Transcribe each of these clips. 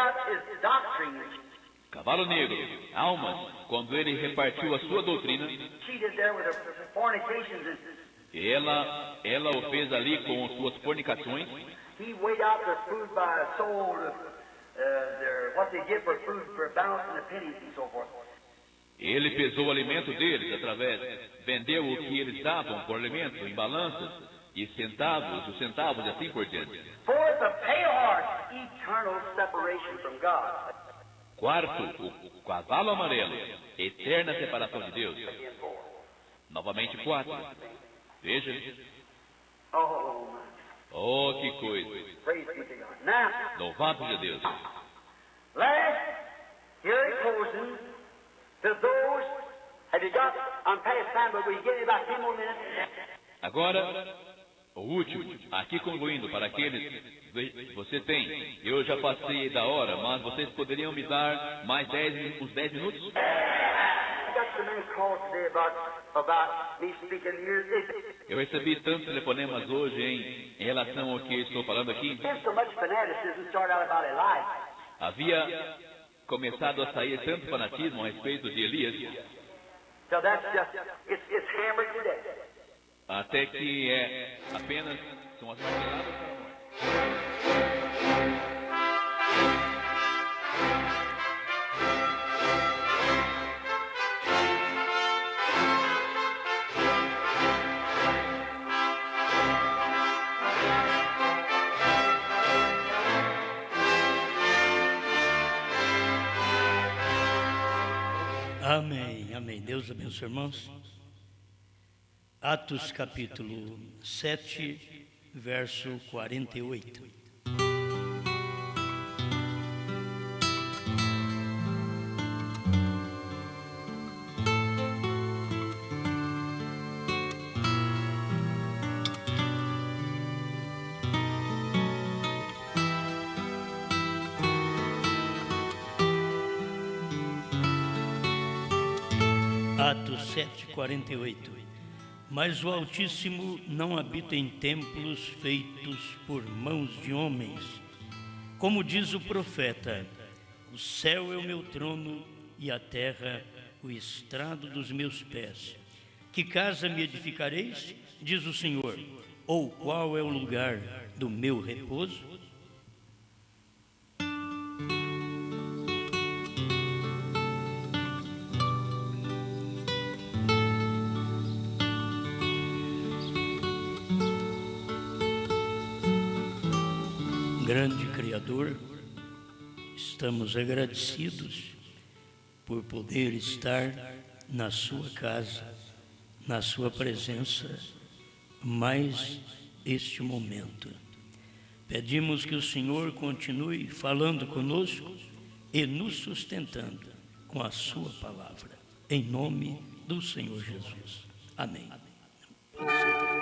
out his doctrine, Cavalo negro, almas, quando ele repartiu a sua doutrina, cheated there with her fornications, and ela o fez ali com suas fornicações. he weighed out their food by soul, what they give for food for balance and the pennies and so forth. Ele pesou o alimento deles vendeu o que eles davam por alimento em balanças e os centavos e assim por diante. Fourth, the pale horse, eternal separation from God. Quarto, o cavalo amarelo, eterna separação de Deus. Novamente quatro. Veja. Oh, que coisa. Praise be to God. Now, Louvado seja Deus. last, here it closing, to those, have you got, I'm past time, but will you give me about 10 more minutes? Agora, o último, aqui concluindo, para aqueles, você tem, eu já passei da hora, mas vocês poderiam me dar mais uns 10 minutos? I got so many calls today about me speaking here. Eu recebi tantos telefonemas hoje em relação ao que estou falando aqui. There's so much fanaticism started out about Elijah. Havia começado a sair tanto fanatismo a respeito de Elias, So that's just, it's hammered to death. até que são as marteladas para a morte. Amém, amém. Deus abençoe, irmãos. Atos capítulo 7, verso 48. Atos 7, 48. Mas o Altíssimo não habita em templos feitos por mãos de homens. Como diz o profeta, o céu é o meu trono e a terra o estrado dos meus pés. Que casa me edificareis, diz o Senhor, ou qual é o lugar do meu repouso? Grande Criador, estamos agradecidos por poder estar na sua casa, na sua presença, mais este momento. Pedimos que o Senhor continue falando conosco e nos sustentando com a sua palavra, em nome do Senhor Jesus. Amém. Pode sentar.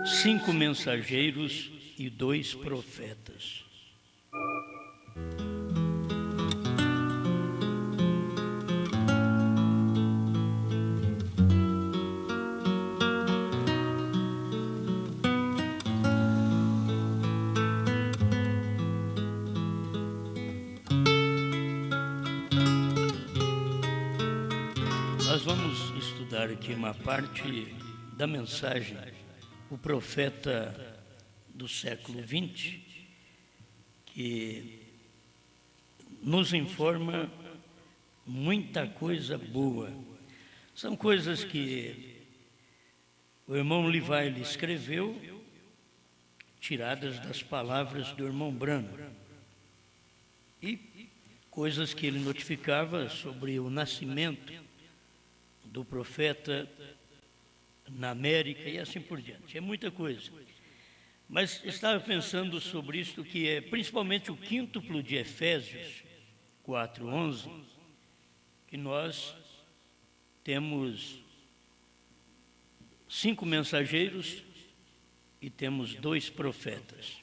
Cinco mensageiros e 2 profetas. Nós vamos estudar aqui uma parte da mensagem. O profeta do século XX, que nos informa muita coisa boa. São coisas que o irmão Livai escreveu, tiradas das palavras do irmão Branham, e coisas que ele notificava sobre o nascimento do profeta na América e assim por diante. É muita coisa. Mas estava pensando sobre isto, que é principalmente o quíntuplo de Efésios 4:11, que nós temos 5 mensageiros e temos 2 profetas.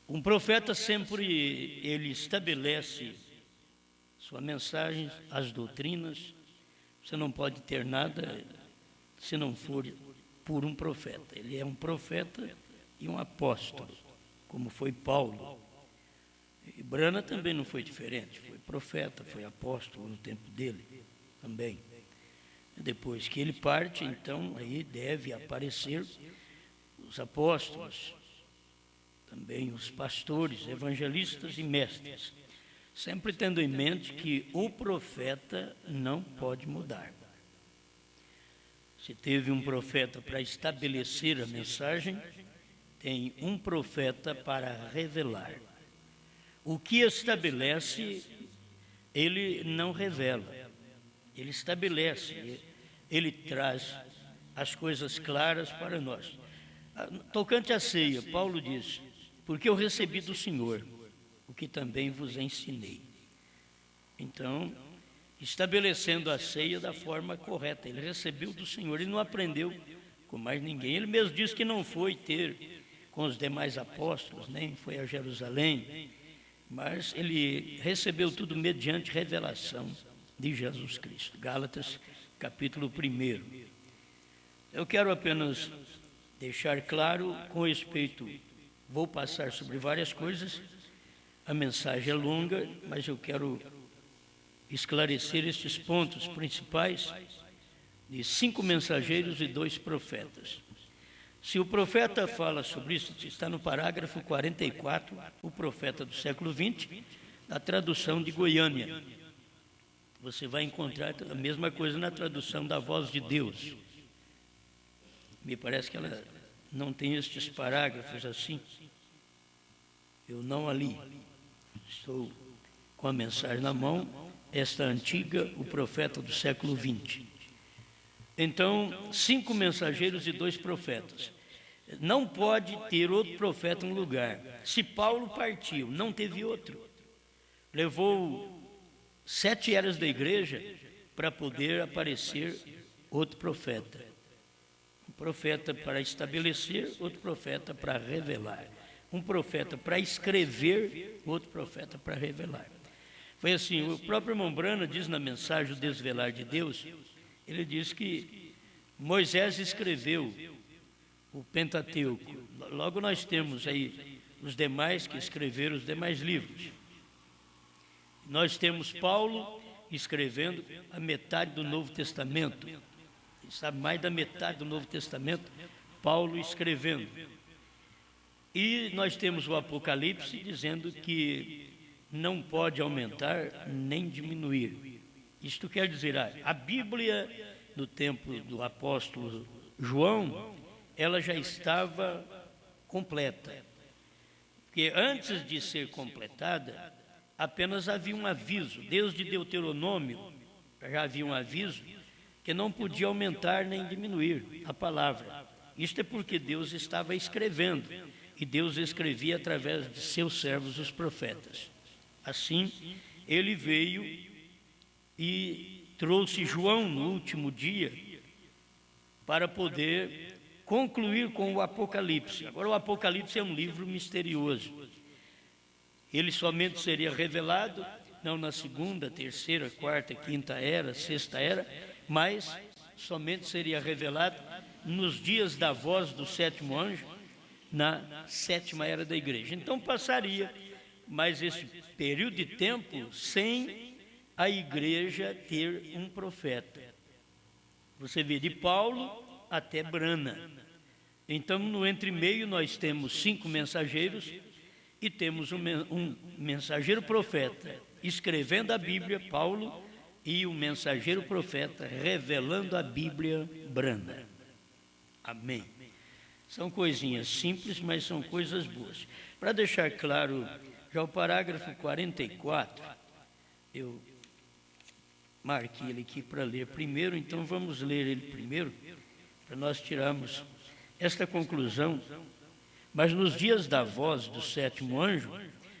Um profeta sempre ele estabelece sua mensagem, as doutrinas. Você não pode ter nada se não for por um profeta. Ele é um profeta e um apóstolo, como foi Paulo. E Branham também não foi diferente, foi profeta, foi apóstolo no tempo dele também. Depois que ele parte, então, aí deve aparecer os apóstolos, também os pastores, evangelistas e mestres, sempre tendo em mente que o profeta não pode mudar. Se teve um profeta para estabelecer a mensagem, tem um profeta para revelar. O que estabelece, ele não revela. Ele estabelece, ele traz as coisas claras para nós. Tocante à ceia, Paulo diz: porque eu recebi do Senhor o que também vos ensinei. Então, estabelecendo a ceia da forma correta, ele recebeu do Senhor, ele não aprendeu com mais ninguém. Ele mesmo disse que não foi ter com os demais apóstolos, nem foi a Jerusalém, mas ele recebeu tudo mediante revelação de Jesus Cristo. Gálatas, capítulo 1. Eu quero apenas deixar claro com respeito, vou passar sobre várias coisas, a mensagem é longa, mas eu quero esclarecer estes pontos principais de 5 mensageiros e 2 profetas. Se o profeta fala sobre isso, está no parágrafo 44, o profeta do século XX, da tradução de Goiânia. Você vai encontrar a mesma coisa na tradução da Voz de Deus. Me parece que ela não tem estes parágrafos assim. Eu não a li. Estou com a mensagem na mão, esta antiga, o profeta do século XX. Então, 5 mensageiros e 2 profetas. Não pode ter outro profeta no lugar. Se Paulo partiu, não teve outro. Levou 7 eras da igreja para poder aparecer outro profeta. Um profeta para estabelecer, outro profeta para revelar. Um profeta para escrever, outro profeta para revelar. Foi assim, o próprio irmão Branham diz na mensagem O Desvelar de Deus, ele diz que Moisés escreveu o Pentateuco. Logo nós temos aí os demais que escreveram os demais livros. Nós temos Paulo escrevendo a metade do Novo Testamento. Sabe, mais da metade do Novo Testamento, Paulo escrevendo. E nós temos o Apocalipse dizendo que não pode aumentar nem diminuir. Isto quer dizer, a Bíblia no tempo do apóstolo João, ela já estava completa. Porque antes de ser completada, apenas havia um aviso. Desde Deuteronômio já havia um aviso que não podia aumentar nem diminuir a palavra. Isto é porque Deus estava escrevendo, e Deus escrevia através de seus servos, os profetas. Assim, ele veio e trouxe João no último dia para poder concluir com o Apocalipse. Agora, o Apocalipse é um livro misterioso. Ele somente seria revelado, não na segunda, terceira, quarta, quinta era, sexta era, mas somente seria revelado nos dias da voz do 7º anjo, na 7ª era da igreja. Então passaria mais esse período de tempo sem a igreja ter um profeta. Você vê de Paulo até Branham. Então, no entremeio, nós temos 5 mensageiros e temos um mensageiro profeta escrevendo a Bíblia, Paulo, e o mensageiro profeta revelando a Bíblia, Branham. Amém. São coisinhas simples, mas são coisas boas. Para deixar claro, já o parágrafo 44, eu marquei ele aqui para ler primeiro, então vamos ler ele primeiro, para nós tirarmos esta conclusão. Mas nos dias da voz do 7º anjo,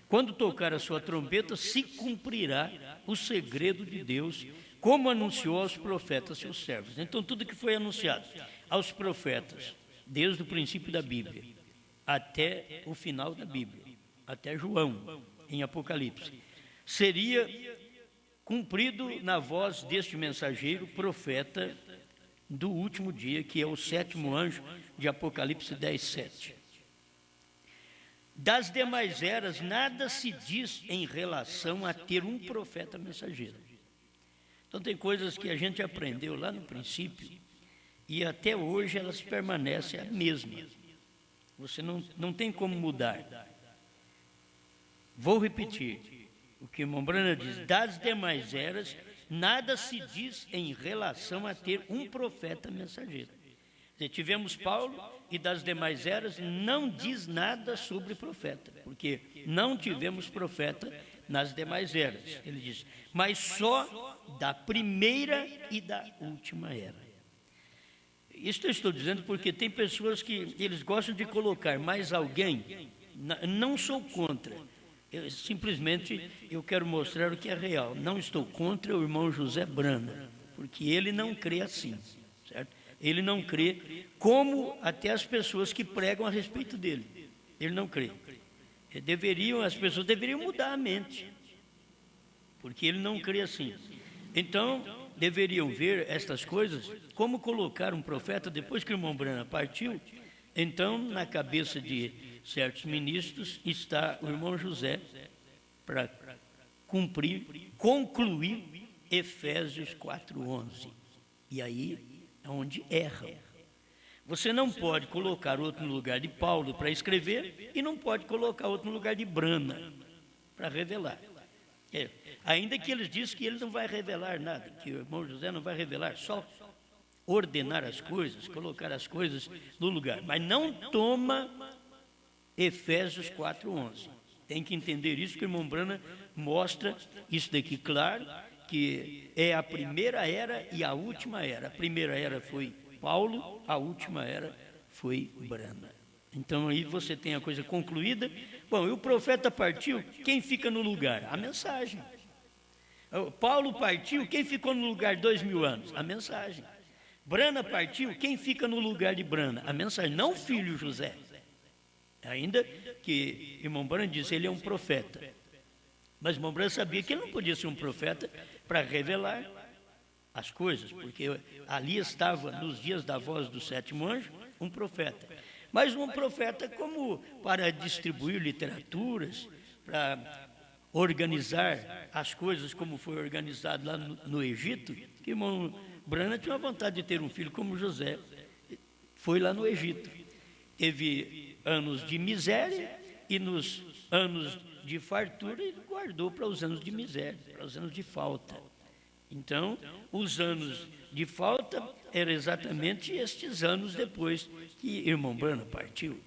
quando tocar a sua trombeta, se cumprirá o segredo de Deus como anunciou aos profetas seus servos. Então, tudo que foi anunciado aos profetas, desde o princípio da Bíblia até o final da Bíblia, até João, em Apocalipse, seria cumprido na voz deste mensageiro, profeta do último dia, que é o 7º anjo de Apocalipse 10:7. Das demais eras, nada se diz em relação a ter um profeta mensageiro. Então, tem coisas que a gente aprendeu lá no princípio e até hoje elas permanecem a mesma. Você não tem como mudar. Vou repetir o que Mombrana diz: das demais eras, nada se diz em relação a ter um profeta mensageiro. Tivemos Paulo, e das demais eras não diz nada sobre profeta, porque não tivemos profeta nas demais eras. Ele diz, mas só da primeira e da última era. Isso eu estou dizendo porque tem pessoas que eles gostam de colocar mais alguém. Não sou contra. Simplesmente eu quero mostrar o que é real. Não estou contra o irmão José Brana, porque ele não crê assim, certo? Ele não crê, como até as pessoas que pregam a respeito dele. Ele não crê. As pessoas deveriam mudar a mente, porque ele não crê assim. Então, deveriam ver estas coisas, como colocar um profeta, depois que o irmão Brana partiu, então, na cabeça de certos ministros, está o irmão José, para concluir Efésios 4:11. E aí é onde erram. Você não pode colocar outro no lugar de Paulo para escrever e não pode colocar outro no lugar de Brana para revelar. Ainda que eles dizem que ele não vai revelar nada, que o irmão José não vai revelar, só ordenar as coisas, colocar as coisas no lugar. Mas não toma Efésios 4:11. Tem que entender isso, que o irmão Brana mostra isso daqui claro, que é a primeira era e a última era. A primeira era foi Paulo, a última era foi Brana. Então aí você tem a coisa concluída. Bom, e o profeta partiu, quem fica no lugar? A mensagem. Paulo partiu, quem ficou no lugar 2000 anos? A mensagem. Brana partiu, quem fica no lugar de Brana? A mensagem, não o filho José. Ainda que irmão Brana disse, ele é um profeta. Mas irmão Brana sabia que ele não podia ser um profeta para revelar as coisas, porque ali estava, nos dias da voz do 7º anjo, um profeta. Mas um profeta como para distribuir literaturas, para organizar as coisas como foi organizado lá no Egito, que irmão Brana tinha uma vontade de ter um filho como José. Foi lá no Egito. Teve anos de miséria e nos anos de fartura ele guardou para os anos de miséria, para os anos de falta. Então, os anos de falta eram exatamente estes anos depois que irmão Brana partiu.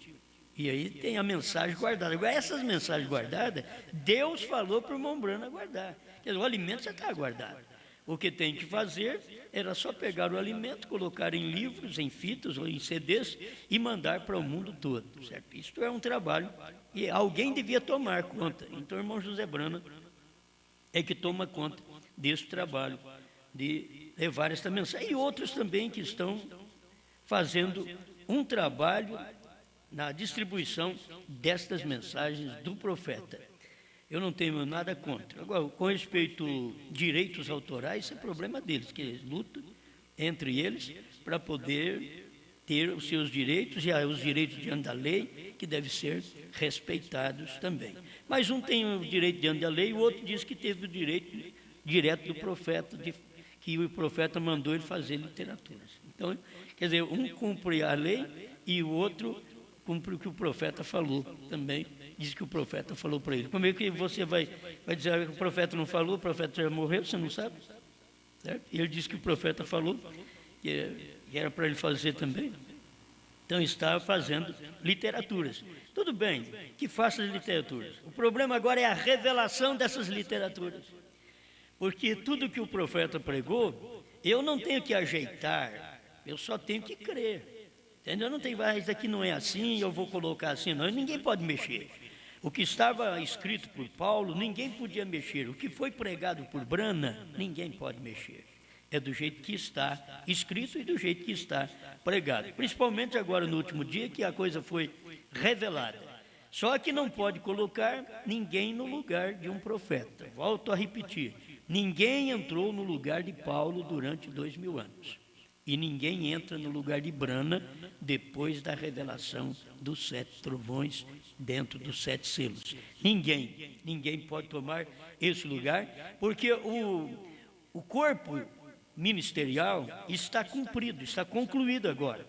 E aí tem a mensagem guardada. Agora, essas mensagens guardadas, Deus falou para o irmão Brana guardar. Quer dizer, o alimento já está guardado. O que tem que fazer era só pegar o alimento, colocar em livros, em fitas ou em CDs e mandar para o mundo todo, certo? Isto é um trabalho e alguém devia tomar conta. Então, o irmão José Brana é que toma conta desse trabalho de levar esta mensagem. E outros também que estão fazendo um trabalho na distribuição destas mensagens do profeta. Eu não tenho nada contra. Agora, com respeito a direitos autorais, isso é problema deles, que eles lutam entre eles para poder ter os seus direitos e os direitos diante da lei, que devem ser respeitados também. Mas um tem o direito diante da lei e o outro diz que teve o direito direto do profeta, que o profeta mandou ele fazer literaturas. Então, quer dizer, um cumpre a lei e o outro cumpre o que o profeta falou também. Diz que o profeta falou para ele. Como é que você vai dizer que o profeta não falou, o profeta já morreu, você não sabe? Certo? E ele disse que o profeta falou, que era para ele fazer também. Então está fazendo literaturas. Tudo bem, que faça as literaturas. O problema agora é a revelação dessas literaturas. Porque tudo que o profeta pregou, eu não tenho que ajeitar, eu só tenho que crer. Entendeu? Não tem, isso aqui não é assim, eu vou colocar assim, não. Ninguém pode mexer. O que estava escrito por Paulo, ninguém podia mexer. O que foi pregado por Branham, ninguém pode mexer. É do jeito que está escrito e do jeito que está pregado. Principalmente agora no último dia que a coisa foi revelada. Só que não pode colocar ninguém no lugar de um profeta. Volto a repetir. Ninguém entrou no lugar de Paulo durante 2000 anos. E ninguém entra no lugar de Branham depois da revelação dos 7 trovões dentro dos 7 selos. Ninguém pode tomar esse lugar, porque o corpo ministerial está cumprido, está concluído agora.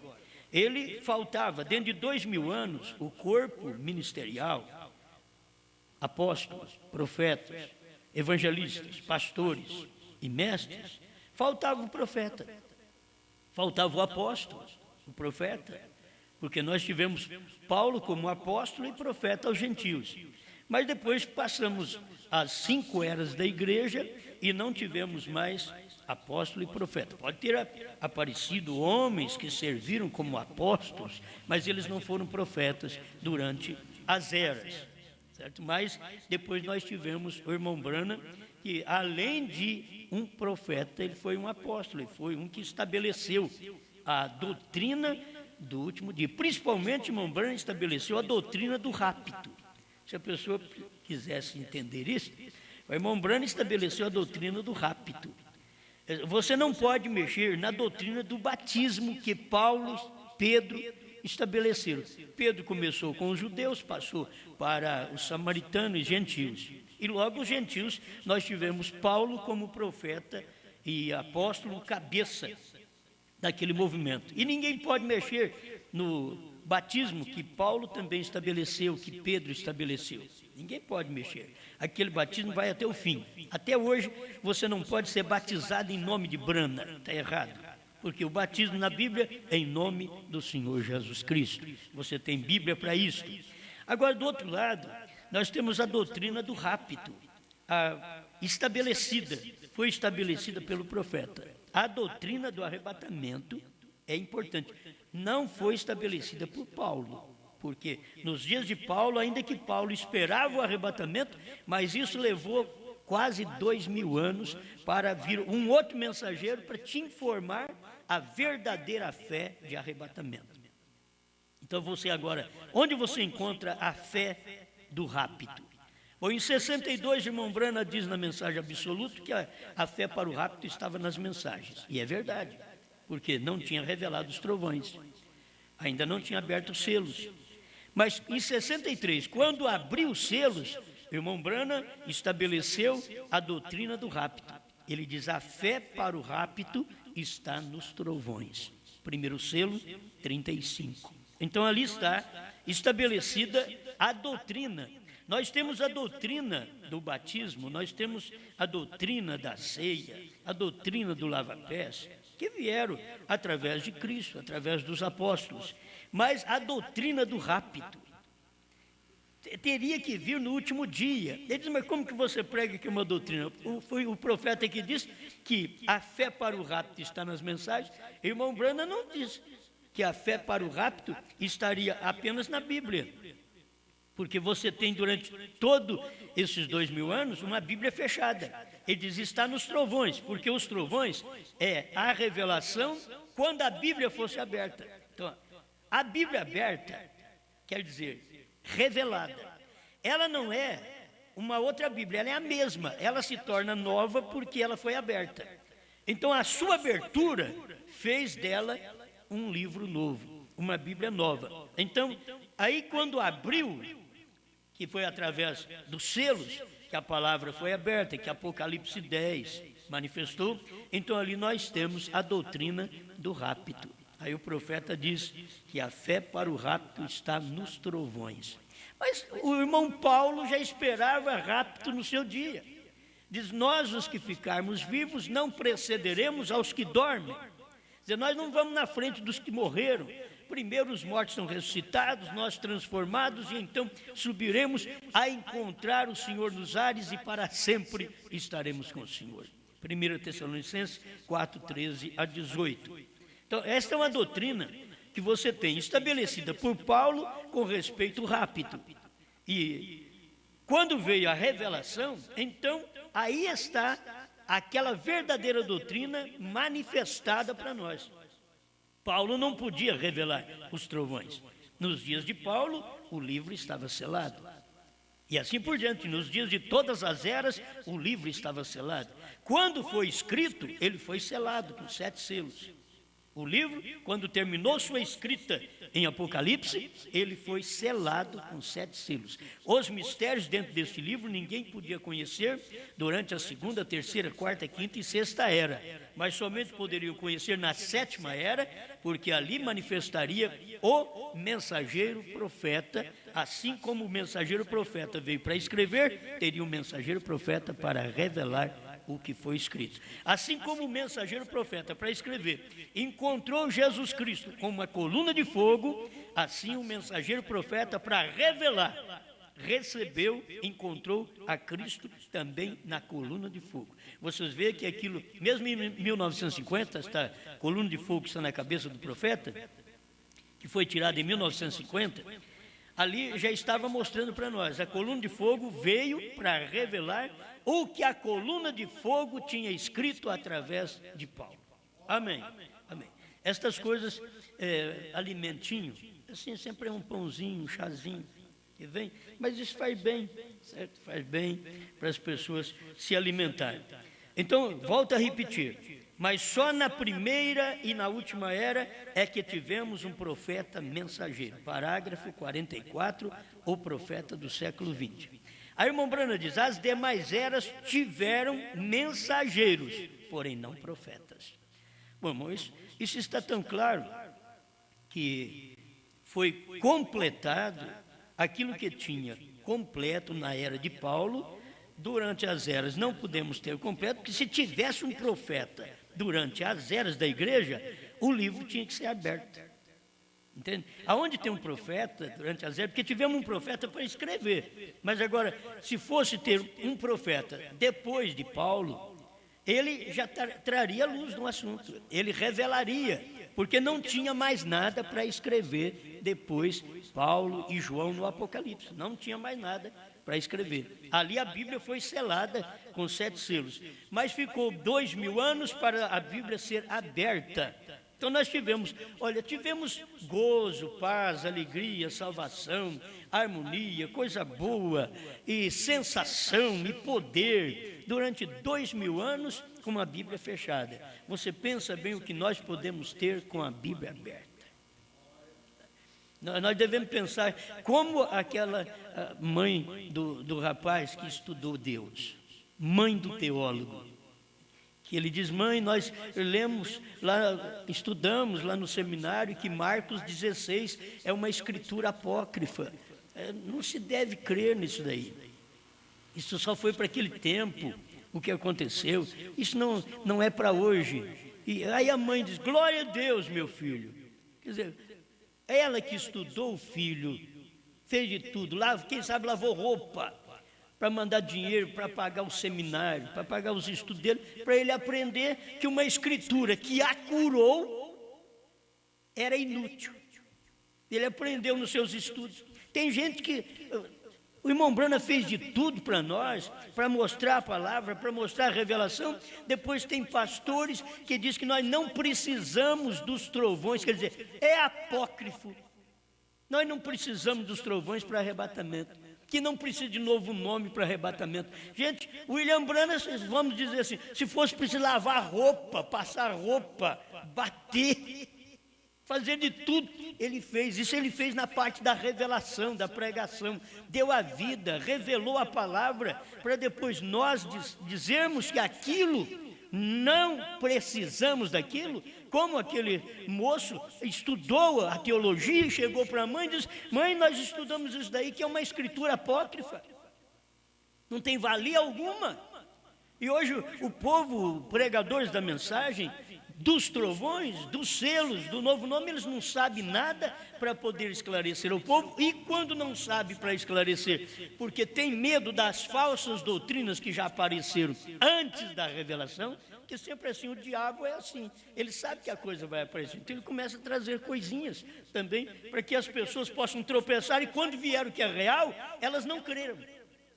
Ele faltava, dentro de 2000 anos, o corpo ministerial, apóstolos, profetas, evangelistas, pastores e mestres, faltava o profeta. Faltava o apóstolo, o profeta, porque nós tivemos Paulo como apóstolo e profeta aos gentios. Mas depois passamos as 5 eras da igreja e não tivemos mais apóstolo e profeta. Pode ter aparecido homens que serviram como apóstolos, mas eles não foram profetas durante as eras, certo? Mas depois nós tivemos o irmão Branham, que além de um profeta, ele foi um apóstolo, ele foi um que estabeleceu a doutrina do último dia. Principalmente, irmão Branham estabeleceu a doutrina do rapto. Se a pessoa quisesse entender isso, o irmão Branham estabeleceu a doutrina do rapto. Você não pode mexer na doutrina do batismo que Paulo, Pedro estabeleceram. Pedro começou com os judeus, passou para os samaritanos e gentios. E logo os gentios, nós tivemos Paulo como profeta e apóstolo, cabeça daquele movimento. E ninguém pode mexer no batismo que Paulo também estabeleceu, que Pedro estabeleceu. Ninguém pode mexer. Aquele batismo vai até o fim. Até hoje, você não pode ser batizado em nome de Branham. Está errado. Porque o batismo na Bíblia é em nome do Senhor Jesus Cristo. Você tem Bíblia para isso. Agora, do outro lado, nós temos a doutrina do rapto, foi estabelecida pelo profeta. A doutrina do arrebatamento é importante. Não foi estabelecida por Paulo, porque nos dias de Paulo, ainda que Paulo esperava o arrebatamento, mas isso levou quase 2000 anos para vir um outro mensageiro para te informar a verdadeira fé de arrebatamento. Então você agora, onde você encontra a fé do rapto? Bom, em 62, irmão Branham diz na mensagem absoluta que a fé para o rapto estava nas mensagens. E é verdade, porque não tinha revelado os trovões, ainda não tinha aberto os selos. Mas em 63, quando abriu os selos, o irmão Branham estabeleceu a doutrina do rapto. Ele diz: a fé para o rapto está nos trovões. Primeiro selo, 35. Então ali está estabelecida a doutrina. Nós temos a doutrina do batismo, nós temos a doutrina da ceia, a doutrina do lava-pés, que vieram através de Cristo, através dos apóstolos. Mas a doutrina do rapto teria que vir no último dia. Ele diz: mas como que você prega que é uma doutrina? Foi o profeta que disse que a fé para o rapto está nas mensagens. O irmão Branham não diz que a fé para o rapto estaria apenas na Bíblia, porque você tem durante todos esses 2000 anos uma Bíblia fechada. Ele diz: está nos trovões, porque os trovões é a revelação quando a Bíblia fosse aberta. Então, a Bíblia aberta quer dizer revelada. Ela não é uma outra Bíblia, ela é a mesma. Ela se torna nova porque ela foi aberta. Então, a sua abertura fez dela um livro novo, uma Bíblia nova. Então, aí quando abriu, que foi através dos selos, que a palavra foi aberta, que Apocalipse 10 manifestou, então ali nós temos a doutrina do rapto. Aí o profeta diz que a fé para o rapto está nos trovões. Mas o irmão Paulo já esperava rapto no seu dia. Diz: nós, os que ficarmos vivos, não precederemos aos que dormem. Diz: nós não vamos na frente dos que morreram. Primeiro os mortos são ressuscitados, nós transformados, e então subiremos a encontrar o Senhor nos ares e para sempre estaremos com o Senhor. 1 Tessalonicenses 4, 13 a 18. Então, esta é uma doutrina que você tem estabelecida por Paulo com respeito ao rapto. E Quando veio a revelação, então aí está aquela verdadeira doutrina manifestada para nós. Paulo não podia revelar os trovões. Nos dias de Paulo, o livro estava selado. E assim por diante, nos dias de todas as eras, o livro estava selado. Quando foi escrito, ele foi selado com 7 selos. O livro, quando terminou sua escrita em Apocalipse, ele foi selado com 7 selos. Os mistérios dentro desse livro ninguém podia conhecer durante a 2ª, 3ª, 4ª, 5ª e 6ª era, mas somente poderiam conhecer na 7ª era, porque ali manifestaria o mensageiro profeta, assim como o mensageiro profeta veio para escrever, teria um mensageiro profeta para revelar o que foi escrito. Assim como o mensageiro profeta para escrever encontrou Jesus Cristo com uma coluna de fogo, assim o mensageiro profeta para revelar encontrou a Cristo também na coluna de fogo. Vocês veem que aquilo, mesmo em 1950, esta coluna de fogo que está na cabeça do profeta, que foi tirada em 1950, ali já estava mostrando para nós, a coluna de fogo veio para revelar o que a coluna de fogo tinha escrito através de Paulo. Amém. Amém. Estas coisas, alimentinho, assim, sempre é um pãozinho, um chazinho que vem, mas isso faz bem, certo? Faz bem para as pessoas se alimentarem. Então, volto a repetir, mas só na primeira e na última era é que tivemos um profeta mensageiro. Parágrafo 44, o profeta do século 20. A irmã Brana diz, as demais eras tiveram mensageiros, porém não profetas. Bom, irmãos, isso está tão claro que foi completado aquilo que tinha completo na era de Paulo. Durante as eras não podemos ter completo, porque se tivesse um profeta durante as eras da igreja, o livro tinha que ser aberto. Entende? Aonde tem um profeta durante as eras, porque tivemos um profeta para escrever, mas agora, se fosse ter um profeta depois de Paulo, ele já traria luz no assunto, ele revelaria, porque não tinha mais nada para escrever depois Paulo e João no Apocalipse, não tinha mais nada para escrever. Ali a Bíblia foi selada com 7 selos, mas ficou 2000 anos para a Bíblia ser aberta. Então nós tivemos gozo, paz, alegria, salvação, harmonia, coisa boa, e sensação, e poder, durante 2000 anos com a Bíblia fechada. Você pensa bem o que nós podemos ter com a Bíblia aberta. Nós devemos pensar como aquela mãe do rapaz que estudou Deus, mãe do teólogo, que ele diz, mãe, nós lemos lá, estudamos lá no seminário que Marcos 16 é uma escritura apócrifa. Não se deve crer nisso daí. Isso só foi para aquele tempo, o que aconteceu. Isso não é para hoje. E aí a mãe diz, glória a Deus, meu filho. Quer dizer, ela que estudou o filho, fez de tudo, quem sabe lavou roupa, para mandar dinheiro, para pagar o seminário, para pagar os estudos dele, para ele aprender que uma escritura que a curou era inútil. Ele aprendeu nos seus estudos. Tem gente que... O irmão Brana fez de tudo para nós, para mostrar a palavra, para mostrar a revelação. Depois tem pastores que dizem que nós não precisamos dos trovões, quer dizer, é apócrifo. Nós não precisamos dos trovões para arrebatamento, que não precisa de novo nome para arrebatamento. Gente, William Brana, vamos dizer assim, se fosse preciso lavar roupa, passar roupa, bater, fazer de tudo, ele fez. Isso ele fez na parte da revelação, da pregação. Deu a vida, revelou a palavra, para depois nós dizermos que aquilo, não precisamos daquilo. Como aquele moço estudou a teologia e chegou para a mãe e disse, mãe, nós estudamos isso daí que é uma escritura apócrifa, não tem valia alguma. E hoje o povo, pregadores da mensagem, dos trovões, dos selos, do novo nome, eles não sabem nada para poder esclarecer o povo. E quando não sabe para esclarecer, porque tem medo das falsas doutrinas que já apareceram antes da revelação, que sempre assim, o diabo é assim, ele sabe que a coisa vai aparecer, então ele começa a trazer coisinhas também, para que as pessoas possam tropeçar, e quando vier o que é real, elas não creram.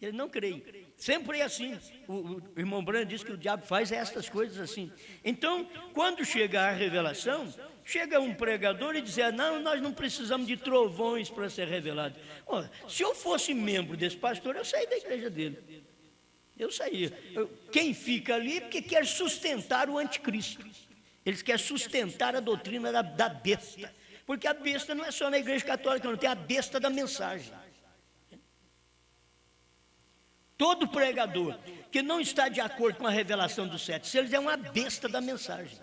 Ele não creem. Sempre é assim. O irmão Branham diz que o diabo faz estas coisas assim. Então, quando chega a revelação, chega um pregador e diz: não, nós não precisamos de trovões para ser revelado. Se eu fosse membro desse pastor, eu saí da igreja dele. Eu saía. Quem fica ali é porque quer sustentar o anticristo. Eles querem sustentar a doutrina da besta. Porque a besta não é só na igreja católica, não, tem a besta da mensagem. Todo pregador que não está de acordo com a revelação dos 7 selos é uma besta da mensagem.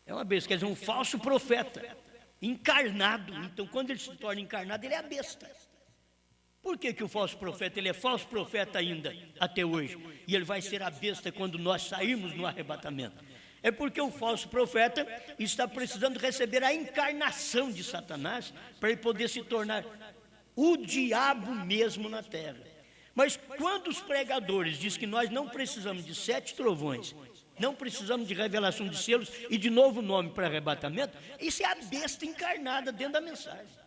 É uma besta, quer dizer, um falso profeta, encarnado. Então, quando ele se torna encarnado, ele é a besta. Por que o falso profeta, ele é falso profeta ainda, até hoje? E ele vai ser a besta quando nós sairmos no arrebatamento. É porque o falso profeta está precisando receber a encarnação de Satanás para ele poder se tornar o diabo mesmo na terra. Mas quando os pregadores dizem que nós não precisamos de 7 trovões, não precisamos de revelação de selos e de novo nome para arrebatamento, isso é a besta encarnada dentro da mensagem.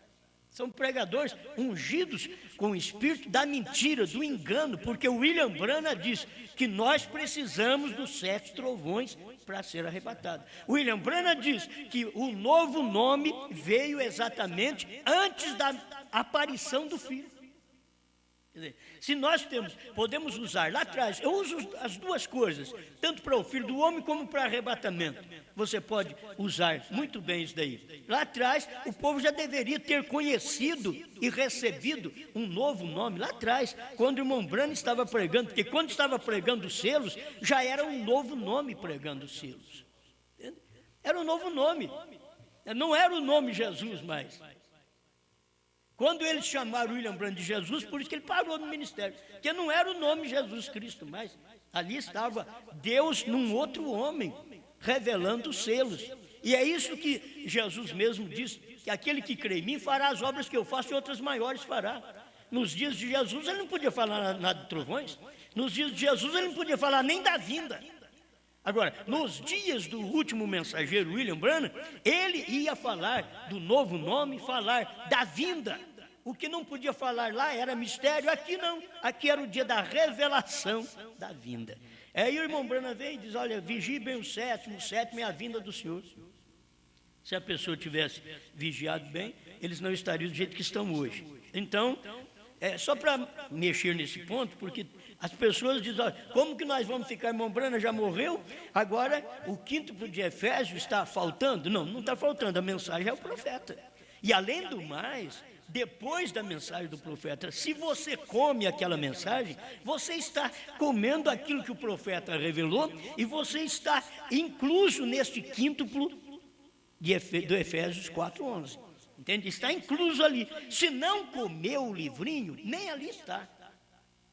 São pregadores ungidos com o espírito da mentira, do engano, porque o William Branham diz que nós precisamos dos 7 trovões para ser arrebatado. O William Branham diz que o novo nome veio exatamente antes da aparição do Filho. Quer dizer, se nós podemos usar lá atrás, eu uso as duas coisas, tanto para o Filho do Homem como para arrebatamento. Você pode usar muito bem isso daí. Lá atrás, o povo já deveria ter conhecido e recebido um novo nome. Lá atrás, quando o irmão Branham estava pregando, porque quando estava pregando os selos, já era um novo nome pregando os selos. Entende? Era um novo nome. Não era o nome Jesus mais. Quando eles chamaram William Branham de Jesus, por isso que ele parou no ministério, porque não era o nome Jesus Cristo mais. Ali estava Deus num outro homem, revelando os selos. E é isso que Jesus mesmo disse, que aquele que crê em mim fará as obras que eu faço e outras maiores fará. Nos dias de Jesus ele não podia falar nada de trovões, nos dias de Jesus ele não podia falar nem da vinda. Agora, nos dias do último mensageiro, William Branham, ele ia falar do novo nome, falar da vinda. O que não podia falar lá era mistério, aqui não. Aqui era o dia da revelação da vinda. Aí o irmão Branham vem e diz: olha, vigie bem o sétimo é a vinda do Senhor. Se a pessoa tivesse vigiado bem, eles não estariam do jeito que estão hoje. Então, só para mexer nesse ponto, porque as pessoas dizem: olha, como que nós vamos ficar, irmão Branham já morreu, agora o quíntuplo de Efésios está faltando? Não, não está faltando, a mensagem é o profeta. E além do mais, depois da mensagem do profeta, se você come aquela mensagem, você está comendo aquilo que o profeta revelou e você está incluso neste quíntuplo do Efésios 4:11. Entende? Está incluso ali. Se não comer o livrinho, nem ali está.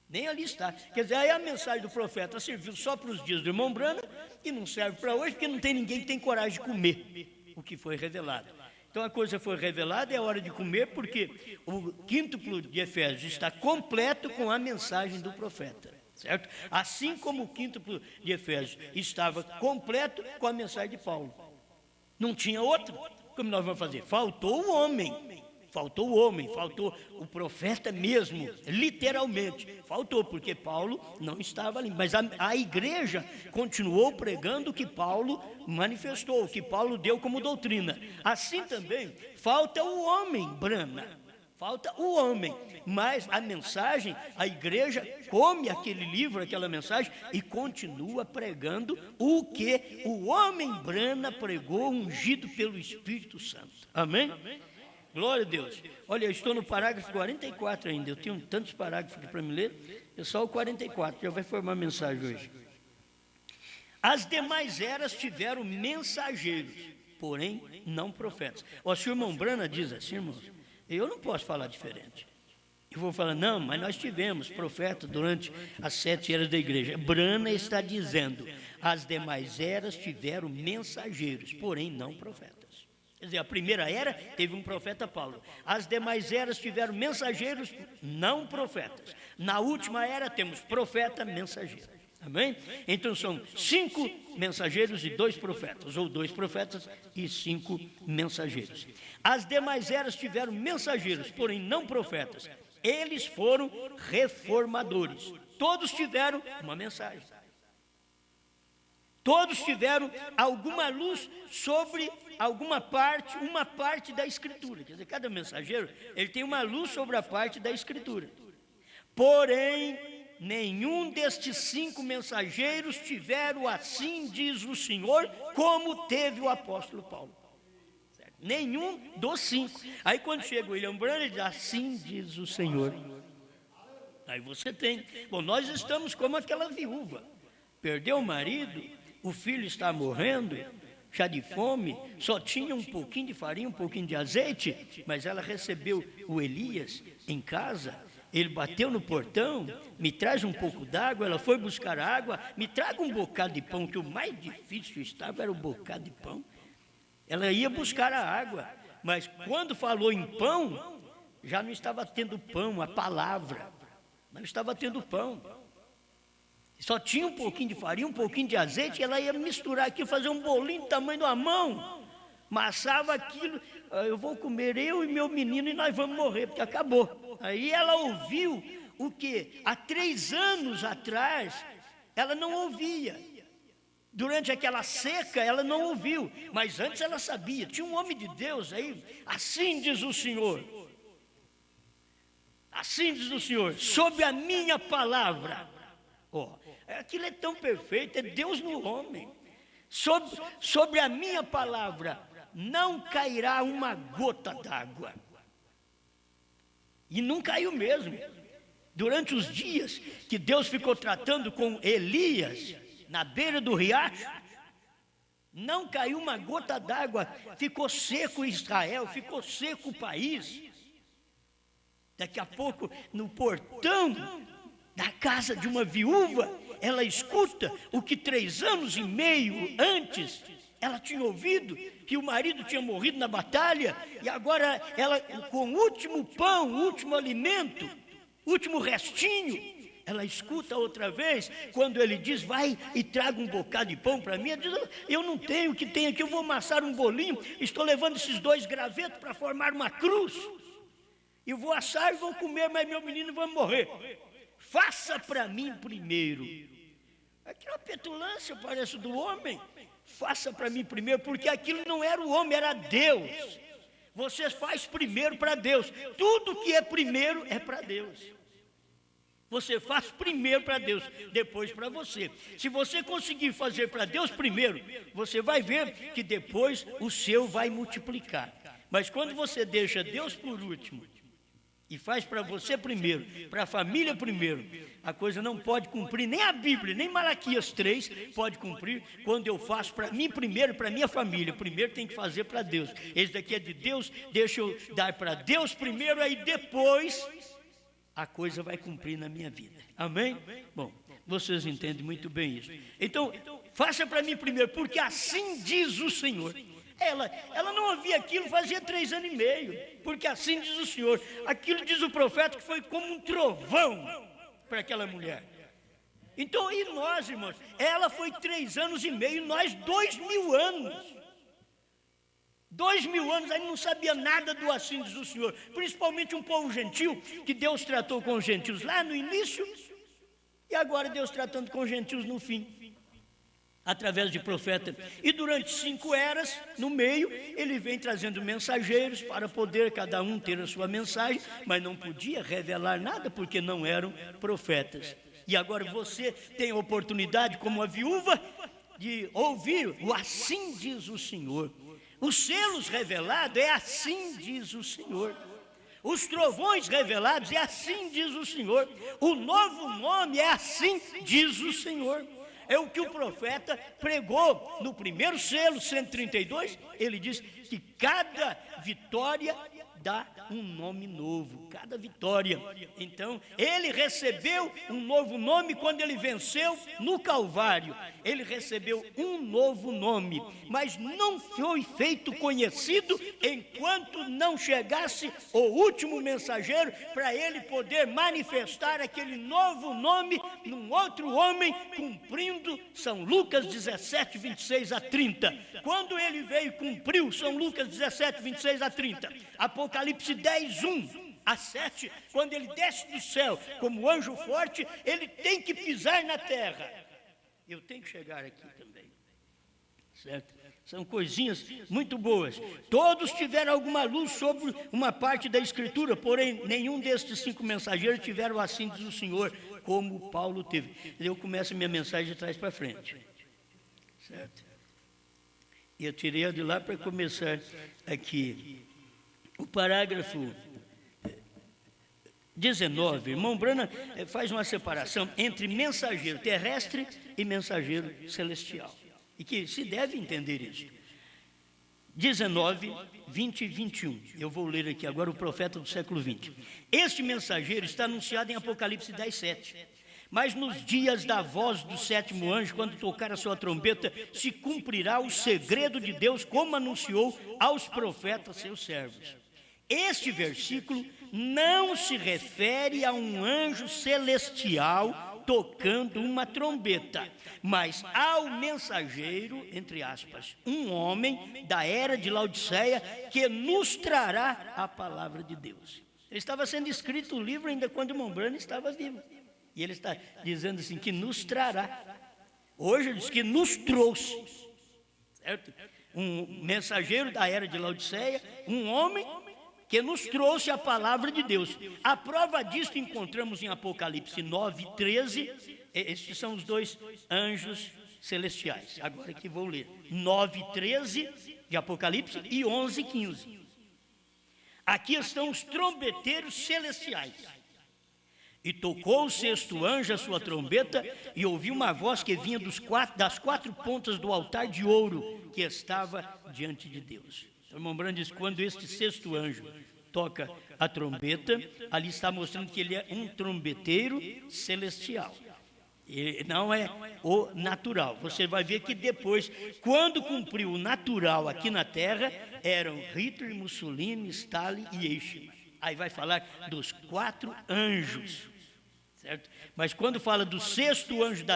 Nem ali está. Quer dizer, aí a mensagem do profeta serviu só para os dias do irmão Branham e não serve para hoje, porque não tem ninguém que tem coragem de comer o que foi revelado. Então a coisa foi revelada, é hora de comer, porque o quíntuplo de Efésios está completo com a mensagem do profeta. Certo? Assim como o quíntuplo de Efésios estava completo com a mensagem de Paulo. Não tinha outro. Como nós vamos fazer? Faltou o homem, faltou o profeta mesmo, literalmente. Faltou, porque Paulo não estava ali. Mas a igreja continuou pregando o que Paulo manifestou, o que Paulo deu como doutrina. Assim também, falta o homem, Branham. Falta o homem, mas a mensagem, a igreja come aquele livro, aquela mensagem e continua pregando o que o homem Branham pregou, ungido pelo Espírito Santo. Amém? Glória a Deus. Olha, eu estou no parágrafo 44 ainda, eu tenho tantos parágrafos aqui para me ler, é só o 44, já vai formar a mensagem hoje. As demais eras tiveram mensageiros, porém não profetas. O senhor irmão Branham diz assim, irmãos, eu não posso falar diferente. Eu vou falar, não, mas nós tivemos profeta durante as 7 eras da igreja. Branham está dizendo, as demais eras tiveram mensageiros, porém não profetas. Quer dizer, a primeira era teve um profeta Paulo. As demais eras tiveram mensageiros, não profetas. Na última era temos profeta, mensageiro. Amém? Então são 5 mensageiros e 2 profetas, ou 2 profetas e 5 mensageiros. As demais eras tiveram mensageiros, porém não profetas. Eles foram reformadores. Todos tiveram uma mensagem. Todos tiveram alguma luz sobre alguma parte, uma parte da Escritura. Quer dizer, cada mensageiro, ele tem uma luz sobre a parte da Escritura. Porém, nenhum destes 5 mensageiros tiveram, assim diz o Senhor, como teve o apóstolo Paulo. Certo? Nenhum dos 5. Aí quando chega o William Branham, ele diz, assim diz o Senhor. Aí você tem. Bom, nós estamos como aquela viúva. Perdeu o marido, o filho está morrendo, já de fome, só tinha um pouquinho de farinha, um pouquinho de azeite, mas ela recebeu o Elias em casa. Ele bateu no portão, me traz um pouco d'água, ela foi buscar água, me traga um bocado de pão, que o mais difícil estava era o bocado de pão. Ela ia buscar a água, mas quando falou em pão, já não estava tendo pão, a palavra, não estava tendo pão. Só tinha um pouquinho de farinha, um pouquinho de azeite, e ela ia misturar aqui, fazer um bolinho do tamanho de uma mão, amassava aquilo, eu vou comer, eu e meu menino, e nós vamos morrer, porque acabou. Aí ela ouviu o que há 3 anos atrás ela não ouvia. Durante aquela seca ela não ouviu, mas antes ela sabia. Tinha um homem de Deus aí, assim diz o Senhor, assim diz o Senhor, sob a minha palavra. Aquilo é tão perfeito, é Deus no homem. Sobre a minha palavra não cairá uma gota d'água. E não caiu mesmo. Durante os dias que Deus ficou tratando com Elias na beira do riacho, não caiu uma gota d'água. Ficou seco Israel, ficou seco o país. Daqui a pouco, no portão da casa de uma viúva, ela escuta o que 3 anos e meio antes ela tinha ouvido, que o marido tinha morrido na batalha, e agora ela, com o último pão, o último alimento, o último restinho, ela escuta outra vez, quando ele diz, vai e traga um bocado de pão para mim, ela diz, eu não tenho, o que tem aqui, eu vou amassar um bolinho, estou levando esses 2 gravetos para formar uma cruz, eu vou assar e vou comer, mas meu menino vai morrer. Faça para mim primeiro. Aquela petulância parece do homem. Faça para mim primeiro, porque aquilo não era o homem, era Deus. Você faz primeiro para Deus. Tudo que é primeiro é para Deus. Você faz primeiro para Deus, depois para você. Se você conseguir fazer para Deus primeiro, você vai ver que depois o seu vai multiplicar. Mas quando você deixa Deus por último e faz para você primeiro, para a família primeiro, a coisa não pode cumprir, nem a Bíblia, nem Malaquias 3 pode cumprir quando eu faço para mim primeiro, para minha família. Primeiro tem que fazer para Deus. Esse daqui é de Deus, deixa eu dar para Deus primeiro, aí depois a coisa vai cumprir na minha vida. Amém? Bom, vocês entendem muito bem isso. Então, faça para mim primeiro, porque assim diz o Senhor. Ela não ouvia aquilo fazia 3 anos e meio, porque assim diz o Senhor. Aquilo diz o profeta que foi como um trovão para aquela mulher. Então, e nós, irmãos? Ela foi 3 anos e meio, nós 2000 anos. 2000 anos, aí não sabia nada do assim diz o Senhor. Principalmente um povo gentil, que Deus tratou com os gentios lá no início, e agora Deus tratando com os gentios no fim, através de profeta. E durante 5 eras, no meio, ele vem trazendo mensageiros para poder cada um ter a sua mensagem, mas não podia revelar nada porque não eram profetas. E agora você tem a oportunidade, como a viúva, de ouvir o assim diz o Senhor. Os selos revelados é assim diz o Senhor. Os trovões revelados é assim diz o Senhor. O novo nome é assim diz o Senhor. É o que o profeta pregou no primeiro selo, 132. Ele diz que cada vitória dá um nome novo, cada vitória. Então, ele recebeu um novo nome quando ele venceu no Calvário. Ele recebeu um novo nome, mas não foi feito conhecido enquanto não chegasse o último mensageiro para ele poder manifestar aquele novo nome num outro homem, cumprindo São Lucas 17, 26 a 30. Quando ele veio e cumpriu São Lucas 17, 26 a 30, Apocalipse 10, 1, às 7, quando ele desce do céu como anjo forte, ele tem que pisar na terra. Eu tenho que chegar aqui também, certo? São coisinhas muito boas. Todos tiveram alguma luz sobre uma parte da Escritura, porém nenhum destes 5 mensageiros tiveram assim diz o Senhor, como Paulo teve. Eu começo a minha mensagem de trás para frente, certo? Eu tirei de lá para começar aqui. O parágrafo 19, irmão Branham faz uma separação entre mensageiro terrestre e mensageiro celestial. E que se deve entender isso. 19, 20 e 21. Eu vou ler aqui agora o profeta do século 20. Este mensageiro está anunciado em Apocalipse 10, 7. Mas nos dias da voz do 7º anjo, quando tocar a sua trombeta, se cumprirá o segredo de Deus, como anunciou aos profetas seus servos. Este versículo não se refere a um anjo celestial tocando uma trombeta, mas ao mensageiro, entre aspas, um homem da era de Laodiceia que nos trará a palavra de Deus. Estava sendo escrito o livro ainda quando o irmão Branham estava vivo. E ele está dizendo assim, que nos trará. Hoje ele diz que nos trouxe, certo? Um mensageiro da era de Laodiceia, um homem que nos trouxe a palavra de Deus. A prova disso encontramos em Apocalipse 9, 13. Estes são os 2 anjos celestiais. Agora que vou ler. 9, 13 de Apocalipse e 11, 15. Aqui estão os trombeteiros celestiais. E tocou o 6º anjo a sua trombeta, e ouviu uma voz que vinha das 4 pontas do altar de ouro que estava diante de Deus. O irmão Branham diz, quando este 6º anjo toca a trombeta, ali está mostrando que ele é um trombeteiro celestial. Ele não é o natural. Você vai ver que depois, quando cumpriu o natural aqui na terra, eram Hitler, Mussolini, Stalin e Eichmann. Aí vai falar dos 4 anjos. Certo? Mas quando fala do 6º anjo